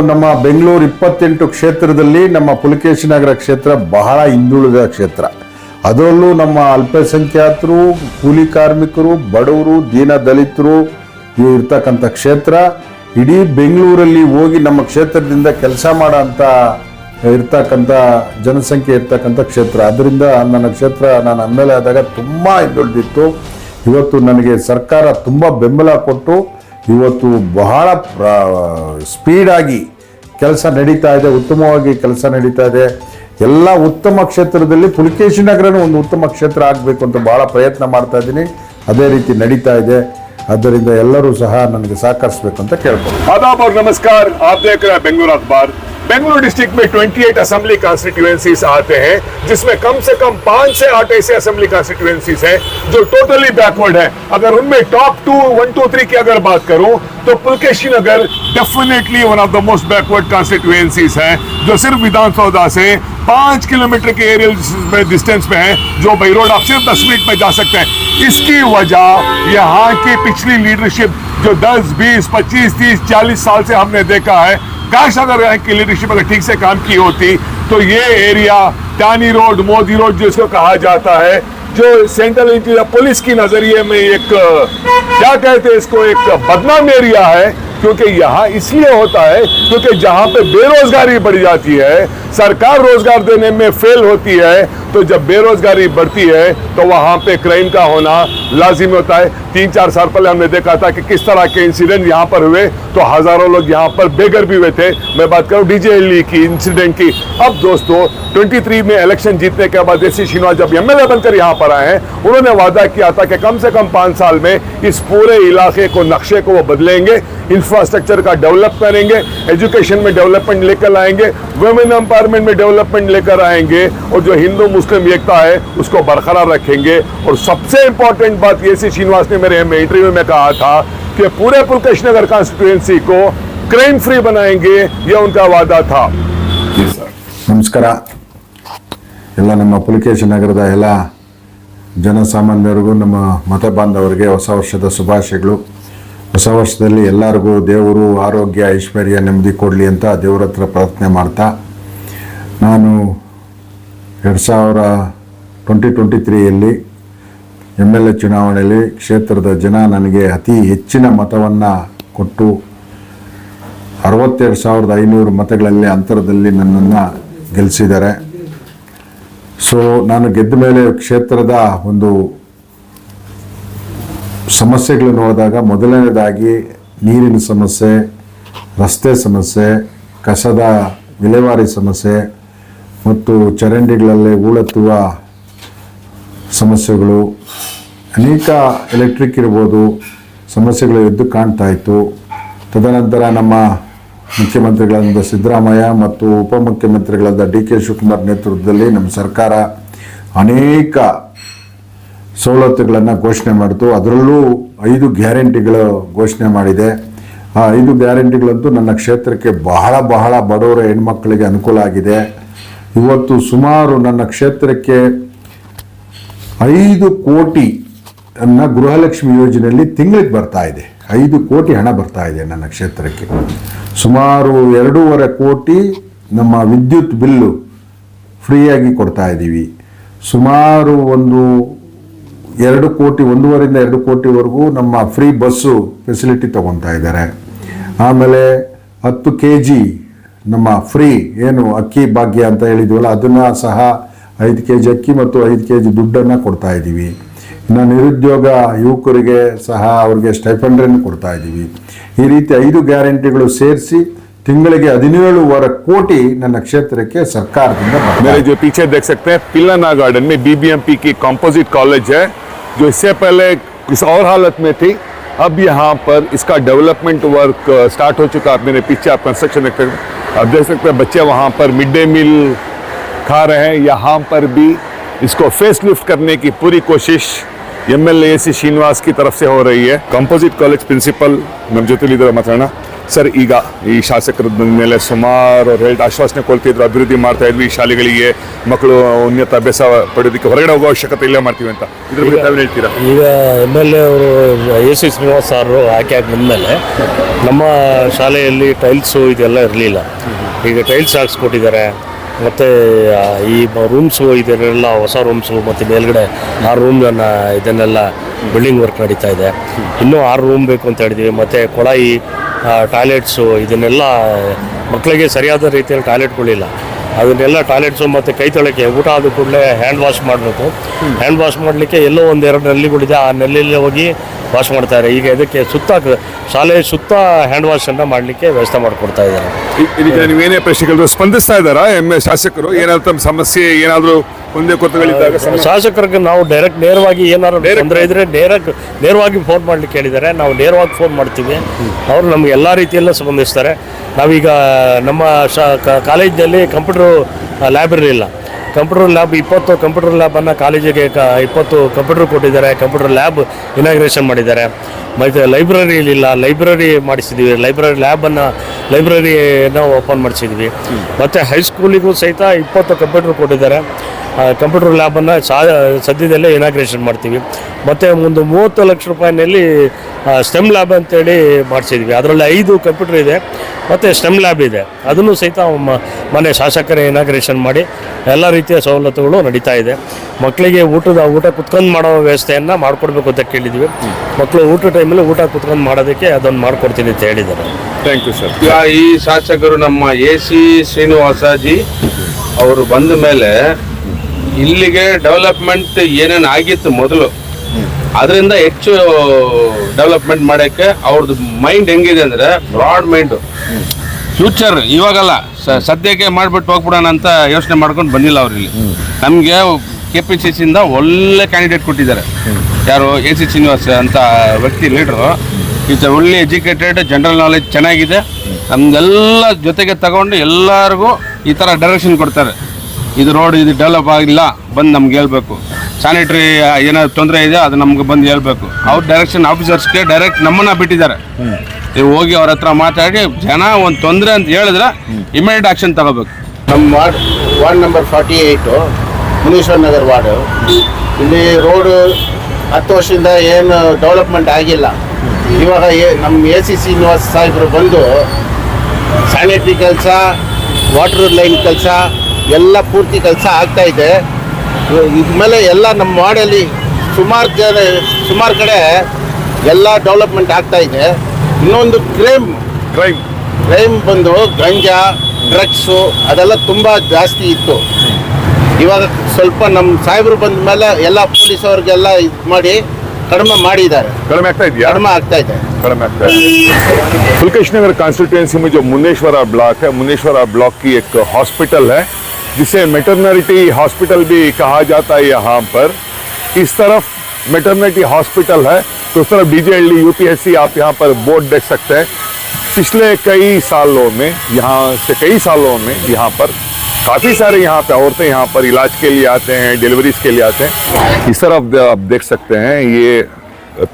ನಮ್ಮ ಬೆಂಗಳೂರು 28 ಕ್ಷೇತ್ರದಲ್ಲಿ ನಮ್ಮ ಪುಲಕೇಶಿ ನಗರ ಕ್ಷೇತ್ರ ಬಹಳ ಹಿಂದುಳಿದ ಕ್ಷೇತ್ರ. ಅದರಲ್ಲೂ ನಮ್ಮ ಅಲ್ಪಸಂಖ್ಯಾತರು, ಕೂಲಿ ಕಾರ್ಮಿಕರು, ಬಡವರು, ದೀನ ದಲಿತರು ಇರ್ತಕ್ಕಂಥ ಕ್ಷೇತ್ರ. ಇಡೀ ಬೆಂಗಳೂರಲ್ಲಿ ಹೋಗಿ ನಮ್ಮ ಕ್ಷೇತ್ರದಿಂದ ಕೆಲಸ ಮಾಡೋಂಥ ಇರ್ತಕ್ಕಂಥ ಜನಸಂಖ್ಯೆ ಇರ್ತಕ್ಕಂಥ ಕ್ಷೇತ್ರ. ಅದರಿಂದ ನನ್ನ ಕ್ಷೇತ್ರ ನಾನು ಎಮ್ಮೆಲ್ಯೆ ಆದಾಗ ತುಂಬ ಹಿಂದುಳಿದಿತ್ತು. ಇವತ್ತು ನನಗೆ ಸರ್ಕಾರ ತುಂಬ ಬೆಂಬಲ ಕೊಟ್ಟು ಇವತ್ತು ಬಹಳ ಸ್ಪೀಡಾಗಿ ಕೆಲಸ ನಡೀತಾ ಇದೆ, ಉತ್ತಮವಾಗಿ ಕೆಲಸ ನಡೀತಾ ಇದೆ. ಎಲ್ಲ ಉತ್ತಮ ಕ್ಷೇತ್ರದಲ್ಲಿ ಪುಲಕೇಶಿ ನಗರನೂ ಒಂದು ಉತ್ತಮ ಕ್ಷೇತ್ರ ಆಗಬೇಕು ಅಂತ ಬಹಳ ಪ್ರಯತ್ನ ಮಾಡ್ತಾ ಇದ್ದೀನಿ. ಅದೇ ರೀತಿ ನಡೀತಾ ಇದೆ. ಆದ್ದರಿಂದ ಎಲ್ಲರೂ ಸಹ ನನಗೆ ಸಹಕರಿಸಬೇಕು ಅಂತ ಕೇಳ್ಬೋದು. आदाब और नमस्कार, आप देख रहे हैं बेंगलुरु अखबार। बेंगलुरु डिस्ट्रिक्ट में 28 असेंबली कॉन्स्टिट्यूएंसीज आते हैं, जिसमें कम से कम 5 से 8 ऐसे असेंबली कॉन्स्टिट्यूएंसीज हैं जो टोटली बैकवर्ड है। अगर उनमें टॉप 1, 2, 3 की अगर बात करूं तो Pulakeshi Nagar definitely one of the most backward constituencies है, जो सिर्फ विधानसौदा से 5 किलोमीटर के एरियल डिस्टेंस पे है, जो बाई रोड आप सिर्फ 10 मिनट में जा सकते हैं। इसकी वजह यहाँ की पिछली लीडरशिप जो 10, 20, 25, 30, 40 साल से हमने देखा है। काश अगर यहाँ की लीडरशिप अगर ठीक से काम की होती तो ये एरिया टानी रोड, मोदी रोड जिसको कहा जाता है, जो सेंट्रल इंटीरियर पुलिस की नजरिए में एक क्या कहते हैं इसको, एक बदनाम एरिया है। क्योंकि यहाँ इसलिए होता है क्योंकि जहाँ पे बेरोजगारी बढ़ जाती है, सरकार रोजगार देने में फेल होती है, तो जब बेरोजगारी बढ़ती है तो वहाँ पे क्राइम का होना लाजिम होता है। 3-4 साल पहले हमने देखा था कि किस तरह के इंसिडेंट यहाँ पर हुए, तो हजारों लोग यहाँ पर बेघर भी हुए थे। मैं बात करूँ डीजे की इंसिडेंट की। अब दोस्तों 23 में इलेक्शन जीतने के बाद एसी श्रीनिवास जब एमएलए बनकर यहाँ पर आए हैं, उन्होंने वादा किया था कि कम से कम 5 साल में इस पूरे इलाके को, नक्शे को वो बदलेंगे, इंफ्रास्ट्रक्चर का डेवलप करेंगे, एजुकेशन में डेवलपमेंट लेकर आएंगे, वुमेन एम्पावरमेंट में डेवलपमेंट लेकर आएंगे, और जो हिंदू मुस्लिम एकता है उसको बरकरार रखेंगे। और सबसे इंपॉर्टेंट बात ये सी श्रीनिवास ने मेरे इंटरव्यू में कहा था कि पूरे पुलकेशी नगर कॉन्स्टिट्यूएंसी को क्राइम फ्री बनाएंगे, ये उनका वादा था। ನಮಸ್ಕಾರ. ಎಲ್ಲ ನಮ್ಮ ಪುಲಕೇಶಿ ನಗರದ ಎಲ್ಲ ಜನಸಾಮಾನ್ಯರಿಗೂ, ನಮ್ಮ ಮತ ಬಾಂಧವರಿಗೆ ಹೊಸ ವರ್ಷದ ಶುಭಾಶಯಗಳು. ಹೊಸ ವರ್ಷದಲ್ಲಿ ಎಲ್ಲರಿಗೂ ದೇವರು ಆರೋಗ್ಯ, ಐಶ್ವರ್ಯ, ನೆಮ್ಮದಿ ಕೊಡಲಿ ಅಂತ ದೇವರ ಹತ್ರ ಪ್ರಾರ್ಥನೆ ಮಾಡ್ತಾ, ನಾನು 2023ಯಲ್ಲಿ ಎಮ್ಮೆಲ್ಯೆ ಚುನಾವಣೆಯಲ್ಲಿ ಕ್ಷೇತ್ರದ ಜನ ನನಗೆ ಅತಿ ಹೆಚ್ಚಿನ ಮತವನ್ನು ಕೊಟ್ಟು 62,500 ಮತಗಳಲ್ಲಿ ಅಂತರದಲ್ಲಿ ನನ್ನನ್ನು ಗೆಲ್ಲಿಸಿದ್ದಾರೆ. ಸೊ ನಾನು ಗೆದ್ದ ಮೇಲೆ ಕ್ಷೇತ್ರದ ಒಂದು ಸಮಸ್ಯೆಗಳು ನೋಡಿದಾಗ ಮೊದಲನೇದಾಗಿ ನೀರಿನ ಸಮಸ್ಯೆ, ರಸ್ತೆ ಸಮಸ್ಯೆ, ಕಸದ ವಿಲೇವಾರಿ ಸಮಸ್ಯೆ ಮತ್ತು ಚರಂಡಿಗಳಲ್ಲಿ ಹೂಳೆತ್ತುವ ಸಮಸ್ಯೆಗಳು, ಅನೇಕ ಎಲೆಕ್ಟ್ರಿಕ್ ಇರ್ಬೋದು ಸಮಸ್ಯೆಗಳು ಎದ್ದು ಕಾಣ್ತಾ ಇತ್ತು. ತದನಂತರ ನಮ್ಮ ಮುಖ್ಯಮಂತ್ರಿಗಳಾದ ಸಿದ್ದರಾಮಯ್ಯ ಮತ್ತು ಉಪಮುಖ್ಯಮಂತ್ರಿಗಳಾದ ಡಿ.ಕೆ. ಶಿವಕುಮಾರ್ ನೇತೃತ್ವದಲ್ಲಿ ನಮ್ಮ ಸರ್ಕಾರ ಅನೇಕ ಸವಲತ್ತುಗಳನ್ನು ಘೋಷಣೆ ಮಾಡಿತು. ಅದರಲ್ಲೂ 5 ಗ್ಯಾರಂಟಿಗಳು ಘೋಷಣೆ ಮಾಡಿದೆ. ಆ 5 ಗ್ಯಾರಂಟಿಗಳಂತೂ ನನ್ನ ಕ್ಷೇತ್ರಕ್ಕೆ ಬಹಳ ಬಡವರ ಹೆಣ್ಮಕ್ಕಳಿಗೆ ಅನುಕೂಲ ಆಗಿದೆ. ಇವತ್ತು ಸುಮಾರು ನನ್ನ ಕ್ಷೇತ್ರಕ್ಕೆ 5 ಕೋಟಿ ಗೃಹಲಕ್ಷ್ಮಿ ಯೋಜನೆಯಲ್ಲಿ ತಿಂಗಳಿಗೆ ಬರ್ತಾ ಇದೆ. 5 ಕೋಟಿ ಹಣ ಬರ್ತಾ ಇದೆ ನನ್ನ ಕ್ಷೇತ್ರಕ್ಕೆ. ಸುಮಾರು 2.5 ಕೋಟಿ ನಮ್ಮ ವಿದ್ಯುತ್ ಬಿಲ್ಲು ಫ್ರೀಯಾಗಿ ಕೊಡ್ತಾ ಇದ್ದೀವಿ. ಸುಮಾರು ಒಂದು 2 ಕೋಟಿ, 1.5ರಿಂದ 2 ಕೋಟಿವರೆಗೂ ನಮ್ಮ ಫ್ರೀ ಬಸ್ಸು ಫೆಸಿಲಿಟಿ ತಗೊತಾ ಇದ್ದಾರೆ. ಆಮೇಲೆ 10 kg ನಮ್ಮ ಫ್ರೀ ಏನು ಅಕ್ಕಿ ಭಾಗ್ಯ ಅಂತ ಹೇಳಿದ್ವಲ್ಲ, ಅದನ್ನು ಸಹ 5 kg ಅಕ್ಕಿ ಮತ್ತು 5 kg ದುಡ್ಡನ್ನು ಕೊಡ್ತಾ ಇದ್ದೀವಿ. ಇನ್ನು ನಿರುದ್ಯೋಗ ಯುವಕರಿಗೆ ಸಹ ಅವ್ರಿಗೆ ಸ್ಟೈಫಂಡನ್ನು ಕೊಡ್ತಾ ಇದ್ದೀವಿ. ಈ ರೀತಿ 5 ಗ್ಯಾರಂಟಿಗಳು ಸೇರಿಸಿ ತಿಂಗಳಿಗೆ 17.5 ಕೋಟಿ ನನ್ನ ಕ್ಷೇತ್ರಕ್ಕೆ ಸರ್ಕಾರದಿಂದ मेरे जो पीछे देख सकते हैं पिल्लाना गार्डन में बीबीएमपी की कंपोजिट कॉलेज है, जो इससे पहले किस और हालत में थी। अब यहाँ पर इसका डेवलपमेंट वर्क स्टार्ट हो चुका है। मेरे पीछे आप कंस्ट्रक्शन देख सकते हैं, आप देख सकते हैं बच्चे वहाँ पर मिड डे मील खा रहे हैं। यहाँ पर भी इसको फेस लिफ्ट करने की पूरी कोशिश एमएलए सी श्रीनिवास की तरफ से हो रही है। कंपोजिट कॉलेज प्रिंसिपल ನಮ್ಮ ಜೊತೆಲಿ ಇದ್ದಾರೆ ಮಾತಾಡೋಣ. ಸರ್, ಈಗ ಈ ಶಾಸಕರ ಬಂದ ಮೇಲೆ ಸುಮಾರು ಅವ್ರು ಹೇಳಿದ ಆಶ್ವಾಸನೆ ಕೊಡ್ತಿದ್ರು, ಅಭಿವೃದ್ಧಿ ಮಾಡ್ತಾ ಇದ್ವಿ, ಶಾಲೆಗಳಿಗೆ ಮಕ್ಕಳು ಉನ್ನತ ಅಭ್ಯಾಸ ಪಡೆಯೋದಕ್ಕೆ ಹೊರಗಡೆ ಹೋಗೋ ಅವಶ್ಯಕತೆ ಇಲ್ಲೇ ಮಾಡ್ತೀವಿ ಅಂತ, ಇದ್ರ ಬಗ್ಗೆ ತಾವೇನು ಹೇಳ್ತೀರಾ? ಈಗ MLA ಅವರು AC ಶ್ರೀನಿವಾಸ್ ಸಾರು ಆಗಿ ಬಂದಮೇಲೆ ನಮ್ಮ ಶಾಲೆಯಲ್ಲಿ ಟೈಲ್ಸು ಇದೆಲ್ಲ ಇರಲಿಲ್ಲ. ಈಗ ಟೈಲ್ಸ್ ಹಾಕ್ಸ್ಕೊಟ್ಟಿದ್ದಾರೆ. ಮತ್ತು ಈ ರೂಮ್ಸು ಇದನ್ನೆಲ್ಲ ಹೊಸ ರೂಮ್ಸು ಮತ್ತು ಮೇಲ್ಗಡೆ 6 ರೂಮ್ನ ಇದನ್ನೆಲ್ಲ ಬಿಲ್ಡಿಂಗ್ ವರ್ಕ್ ನಡೀತಾ ಇದೆ. ಇನ್ನೂ 6 ರೂಮ್ ಬೇಕು ಅಂತ ಹೇಳಿದ್ವಿ. ಮತ್ತು ಕೊಳಾಯಿ, ಟಾಯ್ಲೆಟ್ಸು ಇದನ್ನೆಲ್ಲ ಮಕ್ಕಳಿಗೆ ಸರಿಯಾದ ರೀತಿಯಲ್ಲಿ ಟಾಯ್ಲೆಟ್ಗಳಿಲ್ಲ. ಅದನ್ನೆಲ್ಲ ಟಾಯ್ಲೆಟ್ಸು ಮತ್ತು ಕೈ ತೊಳಕ್ಕೆ ಊಟ ಆದ ಕೂಡಲೇ ಹ್ಯಾಂಡ್ ವಾಶ್ ಮಾಡಬೇಕು. ಹ್ಯಾಂಡ್ ವಾಶ್ ಮಾಡಲಿಕ್ಕೆ ಎಲ್ಲೋ 1-2 ನಲ್ಲಿಗಳಿದೆ, ಆ ನಲ್ಲಿಯಲ್ಲಿ ಹೋಗಿ ವಾಶ್ ಮಾಡ್ತಾರೆ. ಈಗ ಇದಕ್ಕೆ ಶಾಲೆ ಸುತ್ತ ಹ್ಯಾಂಡ್ ವಾಶನ್ನು ಮಾಡಲಿಕ್ಕೆ ವ್ಯವಸ್ಥೆ ಮಾಡಿಕೊಡ್ತಾ ಇದ್ದಾರೆ. ಇದಕ್ಕೆ ನೀವೇನೇ ಪ್ರಶ್ನೆಗಳು ಸ್ಪಂದಿಸ್ತಾ ಇದ್ದಾರಾ ಶಾಸಕರು? ಏನಾದ್ರು ತಮ್ಮ ಸಮಸ್ಯೆ ಏನಾದರೂ ಒಂದೇ ಕೊತ್ತಗಳಿದ್ದಾಗ ಶಾಸಕರಿಗೆ ನಾವು ನೇರವಾಗಿ ಏನಾದ್ರು ತೊಂದರೆ ಇದ್ದರೆ ನೇರವಾಗಿ ಫೋನ್ ಮಾಡಲಿಕ್ಕೆ ಹೇಳಿದ್ದಾರೆ. ನಾವು ನೇರವಾಗಿ ಫೋನ್ ಮಾಡ್ತೀವಿ. ಅವರು ನಮ್ಗೆ ಎಲ್ಲ ರೀತಿಯಲ್ಲೂ ಸ್ಪಂದಿಸ್ತಾರೆ. ನಾವೀಗ ನಮ್ಮ ಕಾಲೇಜಿನಲ್ಲಿ ಕಂಪ್ಯೂಟರ್ ಲ್ಯಾಬ್ ಇರಲಿಲ್ಲ. ಕಂಪ್ಯೂಟರ್ ಲ್ಯಾಬ್ 20 ಕಂಪ್ಯೂಟರ್ ಲ್ಯಾಬನ್ನು ಕಾಲೇಜಿಗೆ 20 ಕಂಪ್ಯೂಟರ್ ಕೊಟ್ಟಿದ್ದಾರೆ. ಕಂಪ್ಯೂಟರ್ ಲ್ಯಾಬ್ ಇನಾಗ್ರೇಷನ್ ಮಾಡಿದ್ದಾರೆ. ಮತ್ತು ಲೈಬ್ರರಿ ಇರಲಿಲ್ಲ, ಲೈಬ್ರರಿ ಮಾಡಿಸಿದ್ವಿ. ಲೈಬ್ರರಿಯನ್ನು ಓಪನ್ ಮಾಡಿಸಿದ್ವಿ. ಮತ್ತು ಹೈಸ್ಕೂಲಿಗೂ ಸಹಿತ 20 ಕಂಪ್ಯೂಟರ್ ಕೊಟ್ಟಿದ್ದಾರೆ. ಕಂಪ್ಯೂಟರ್ ಲ್ಯಾಬನ್ನು ಸದ್ಯದಲ್ಲೇ ಇನಾಗ್ರೇಷನ್ ಮಾಡ್ತೀವಿ. ಮತ್ತು ಒಂದು 30 ಲಕ್ಷ ರೂಪಾಯಿನಲ್ಲಿ ಸ್ಟೆಮ್ ಲ್ಯಾಬ್ ಅಂತೇಳಿ ಮಾಡಿಸಿದ್ವಿ. ಅದರಲ್ಲಿ 5 ಕಂಪ್ಯೂಟರ್ ಇದೆ ಮತ್ತು ಸ್ಟೆಮ್ ಲ್ಯಾಬ್ ಇದೆ. ಅದನ್ನು ಸಹಿತ ಮನೆ ಶಾಸಕರೇ ಇನಾಗ್ರೇಷನ್ ಮಾಡಿ ಎಲ್ಲ ರೀತಿಯ ಸವಲತ್ತುಗಳು ನಡೀತಾ ಇದೆ. ಮಕ್ಕಳಿಗೆ ಊಟ ಕುತ್ಕೊಂಡು ಮಾಡೋ ವ್ಯವಸ್ಥೆಯನ್ನು ಮಾಡಿಕೊಡ್ಬೇಕು ಅಂತ ಕೇಳಿದ್ವಿ. ಮಕ್ಕಳು ಊಟ ಟೈಮಲ್ಲಿ ಊಟ ಕುತ್ಕೊಂಡು ಮಾಡೋದಕ್ಕೆ ಅದನ್ನು ಮಾಡಿಕೊಡ್ತೀನಿ ಅಂತ ಹೇಳಿದ್ದಾರೆ. Thank you sir. ಈಗ ಈ ಶಾಸಕರು ನಮ್ಮ AC ಶ್ರೀನಿವಾಸಜಿ ಅವರು ಬಂದ ಮೇಲೆ ಇಲ್ಲಿಗೆ ಡೆವಲಪ್ಮೆಂಟ್ ಏನೇನು ಆಗಿತ್ತು ಮೊದಲು ಅದರಿಂದ ಹೆಚ್ಚು ಡೆವಲಪ್ಮೆಂಟ್ ಮಾಡೋಕ್ಕೆ ಅವ್ರದ್ದು ಮೈಂಡ್ ಹೆಂಗಿದೆ ಅಂದರೆ ಬ್ರಾಡ್ ಮೈಂಡು. ಫ್ಯೂಚರ್ ಇವಾಗಲ್ಲ, ಸದ್ಯಕ್ಕೆ ಮಾಡಿಬಿಟ್ಟು ಹೋಗ್ಬಿಡೋಣ ಅಂತ ಯೋಚನೆ ಮಾಡ್ಕೊಂಡು ಬಂದಿಲ್ಲ ಅವ್ರು ಇಲ್ಲಿ. ನಮಗೆ KPCCಯಿಂದ ಒಳ್ಳೆ ಕ್ಯಾಂಡಿಡೇಟ್ ಕೊಟ್ಟಿದ್ದಾರೆ. ಯಾರು AC ಶ್ರೀನಿವಾಸ ಅಂತ ವ್ಯಕ್ತಿ ಲೀಡ್ರು. ಈಸ್ ಒಳ್ಳೆ ಎಜುಕೇಟೆಡ್, ಜನರಲ್ ನಾಲೆಜ್ ಚೆನ್ನಾಗಿದೆ. ನಮಗೆಲ್ಲ ಜೊತೆಗೆ ತಗೊಂಡು ಎಲ್ಲರಿಗೂ ಈ ಥರ ಡೈರೆಕ್ಷನ್ ಕೊಡ್ತಾರೆ. ಇದು ರೋಡ್ ಇದು ಡೆವಲಪ್ ಆಗಿಲ್ಲ, ಬಂದು ನಮ್ಗೆ ಹೇಳ್ಬೇಕು. ಸ್ಯಾನಿಟ್ರಿ ಏನಾದ್ರು ತೊಂದರೆ ಇದೆ ಅದು ನಮ್ಗೆ ಬಂದು ಹೇಳ್ಬೇಕು. ಅವ್ರ ಡೈರೆಕ್ಷನ್ ಆಫೀಸರ್ಸ್ಗೆ ಡೈರೆಕ್ಟ್ ನಮ್ಮನ್ನ ಬಿಟ್ಟಿದ್ದಾರೆ. ನೀವು ಹೋಗಿ ಅವ್ರ ಹತ್ರ ಮಾತಾಡಿ ಜನ ಒಂದು ತೊಂದರೆ ಅಂತ ಹೇಳಿದ್ರೆ ಇಮಿಡಿಯೇಟ್ ಆಕ್ಷನ್ ತಗೋಬೇಕು. ನಮ್ಮ ವಾರ್ಡ್ ನಂಬರ್ 48 ಮುನೀಶ್ವರ್ ನಗರ್ ವಾರ್ಡು. ಇಲ್ಲಿ ರೋಡು 10 ವರ್ಷದಿಂದ ಏನು ಡೆವಲಪ್ಮೆಂಟ್ ಆಗಿಲ್ಲ. ಇವಾಗ ನಮ್ಮ AC ಶ್ರೀನಿವಾಸ ಸಾಹೇಬರು ಬಂದು ಸ್ಯಾನಿಟ್ರಿ ಕೆಲಸ, ವಾಟರ್ ಲೈನ್ ಕೆಲಸ ಎಲ್ಲ ಪೂರ್ತಿ ಕೆಲಸ ಆಗ್ತಾಯಿದೆ. ಇದ್ಮೇಲೆ ಎಲ್ಲ ನಮ್ಮ ವಾರ್ಡಲ್ಲಿ ಸುಮಾರು ಕಡೆ ಎಲ್ಲ ಡೆವಲಪ್ಮೆಂಟ್ ಆಗ್ತಾಯಿದೆ. ಇನ್ನೊಂದು ಕ್ರೈಮ್ ಬಂದು ಗಂಜಾ, ಡ್ರಗ್ಸು ಅದೆಲ್ಲ ತುಂಬ ಜಾಸ್ತಿ ಇತ್ತು. ಇವಾಗ ಸ್ವಲ್ಪ ನಮ್ಮ ಸಾಹೇಬರು ಬಂದ ಮೇಲೆ ಎಲ್ಲ ಪೊಲೀಸವ್ರಿಗೆಲ್ಲ ಇದು ಮಾಡಿ ಕಡಿಮೆ ಮಾಡಿದ್ದಾರೆ. ಕಡಿಮೆ ಆಗ್ತಾ ಇದೆಯಾ? ಕಡಿಮೆ ಆಗ್ತಾ ಇದೆ. फुलकेश नगर कॉन्स्टिट्यूएंसी में जो मुनेश्वरा ब्लॉक है, मुनेश्वरा ब्लॉक की एक हॉस्पिटल है जिसे मैटरनिटी हॉस्पिटल भी कहा जाता है। यहाँ पर इस तरफ मैटरनिटी हॉस्पिटल है तो उस तरफ DJLD UPSC आप यहाँ पर बोर्ड देख सकते हैं। पिछले कई सालों में यहाँ पर काफ़ी सारे यहाँ पे औरतें यहाँ पर इलाज के लिए आते हैं, डिलीवरीज के लिए आते हैं। इस तरफ आप देख सकते हैं ये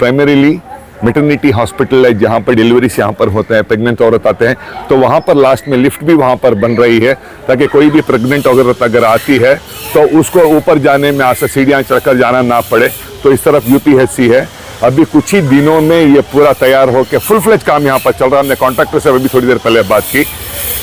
प्राइमरीली मैटरनिटी हॉस्पिटल है जहाँ पर डिलीवरीज यहाँ पर होते हैं, प्रेग्नेंट औरत आते हैं तो वहाँ पर लास्ट में लिफ्ट भी वहाँ पर बन रही है ताकि कोई भी प्रेग्नेंट औरत अगर आती है तो उसको ऊपर जाने में आसे सीढ़ियाँ चढ़कर जाना ना पड़े। तो इस तरफ UPSC है। अभी कुछ ही दिनों में ये पूरा तैयार होकर फुल फ्लेज काम यहाँ पर चल रहा है। हमने कॉन्ट्रैक्टर से अभी थोड़ी देर पहले बात की।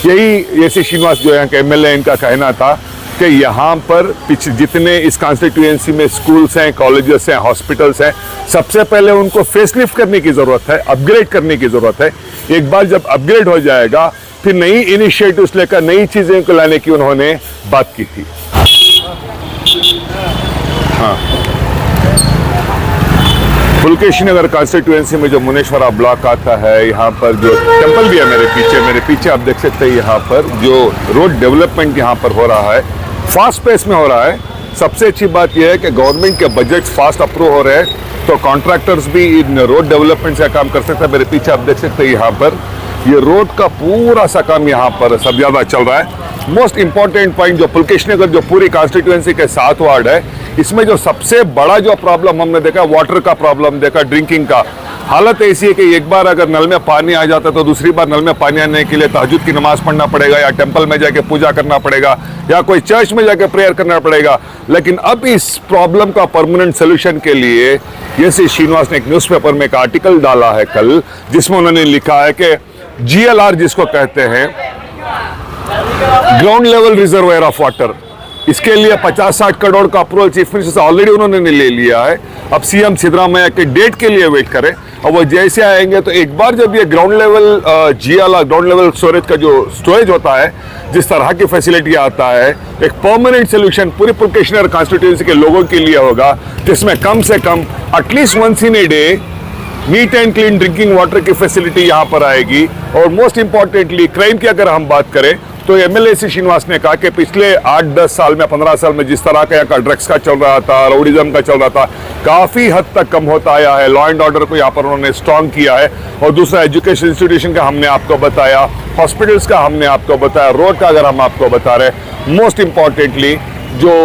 यही AC श्रीनिवास जो यहाँ के MLA इनका कहना था कि यहाँ पर जितने इस कॉन्स्टिट्यूएंसी में स्कूल्स हैं, कॉलेजेस हैं, हॉस्पिटल्स हैं, सबसे पहले उनको फेसलिफ्ट करने की ज़रूरत है, अपग्रेड करने की ज़रूरत है। एक बार जब अपग्रेड हो जाएगा फिर नई इनिशिएटिव्स लेकर नई चीज़ें को लाने की उन्होंने बात की थी। हाँ, फुलकेश नगर कॉन्स्टिट्यूएंसी में जो मुनेश्वरा ब्लॉक आता है, यहाँ पर जो टेम्पल भी है मेरे पीछे आप देख सकते हैं। यहाँ पर जो रोड डेवलपमेंट यहाँ पर हो रहा है फास्ट पेस में हो रहा है। सबसे अच्छी बात यह है कि गवर्नमेंट के बजट फास्ट अप्रूव हो रहे हैं तो कॉन्ट्रैक्टर्स भी इन रोड डेवलपमेंट से काम कर सकते हैं। मेरे पीछे आप देख सकते हैं यहाँ पर ये रोड का पूरा सा काम यहाँ पर सब ज़्यादा चल रहा है। मोस्ट इंपॉर्टेंट पॉइंट जो फुलकेश नगर जो पूरी कॉन्स्टिट्यूएंसी के 7 वार्ड है इसमें जो सबसे बड़ा जो प्रॉब्लम हमने देखा, वाटर का प्रॉब्लम देखा, ड्रिंकिंग का। हालत ऐसी है कि एक बार अगर नल में पानी आ जाता है तो दूसरी बार नल में पानी आने के लिए तहज्जुद की नमाज पढ़ना पड़ेगा, या टेंपल में जाके पूजा करना पड़ेगा, या कोई चर्च में जाके प्रेयर करना पड़ेगा। लेकिन अब इस प्रॉब्लम का परमानेंट सोल्यूशन के लिए एसी श्रीनिवास ने एक न्यूज़पेपर में एक आर्टिकल डाला है कल, जिसमें उन्होंने लिखा है कि GLR जिसको कहते हैं, ground level reservoir of water, इसके लिए 50-60 करोड़ का अप्रूवल चीफ मिनिस्टर से ऑलरेडी उन्होंने ले लिया है। अब सीएम सिद्धरामैया के डेट के लिए वेट करें, और वो जैसे आएंगे तो एक बार जब ये ground level GLR ground level storage का जो स्टोरेज होता है, जिस तरह की फैसिलिटी आता है, एक परमानेंट सोल्यूशन पूरी पुलकेशिनगर कॉन्स्टिट्यूंसी के लोगों के लिए होगा, जिसमें कम से कम at least once in a day neat and clean drinking water की फैसिलिटी यहाँ पर आएगी। और मोस्ट इंपॉर्टेंटली क्राइम की अगर हम बात करें तो MLA श्रीनिवास ने कहा कि पिछले 8-10 साल में, 15 साल में जिस तरह का यहाँ का ड्रग्स का चल रहा था, राउडिज्म का चल रहा था, काफ़ी हद तक कम होता आया है। लॉ एंड ऑर्डर को यहाँ पर उन्होंने स्ट्रॉन्ग किया है। और दूसरा, एजुकेशन इंस्टीट्यूशन का हमने आपको बताया, हॉस्पिटल्स का हमने आपको बताया, रोड का अगर हम आपको बता रहे, मोस्ट इंपॉर्टेंटली जो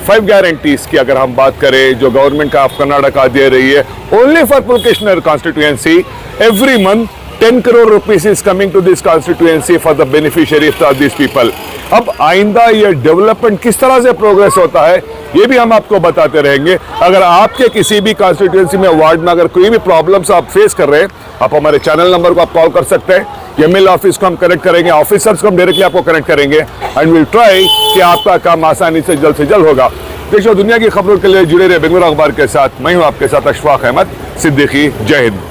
5 गारंटीज की अगर हम बात करें जो गवर्नमेंट का कर्नाटका दे रही है, only for Pulakeshinagar constituency every month 10 crore rupees is coming to this constituency for the beneficiaries of these people. अब आइंदा ये डेवलपमेंट किस तरह से प्रोग्रेस होता है ये भी हम आपको बताते रहेंगे। अगर आपके किसी भी कॉन्स्टिट्यूएंसी में, वार्ड में अगर कोई भी प्रॉब्लम्स आप फेस कर रहे हैं, आप हमारे चैनल नंबर को आप कॉल कर सकते हैं। MLA ऑफिस को हम कनेक्ट करेंगे, ऑफिसर्स को हम डायरेक्टली आपको कनेक्ट करेंगे, एंड विल ट्राई कि आपका काम आसानी से जल्द होगा। देखो, दुनिया की खबरों के लिए जुड़े रहे बेंगलुरु अखबार के साथ। मैं हूँ आपके साथ अशफाक अहमद सिद्दीकी। जय हिंद।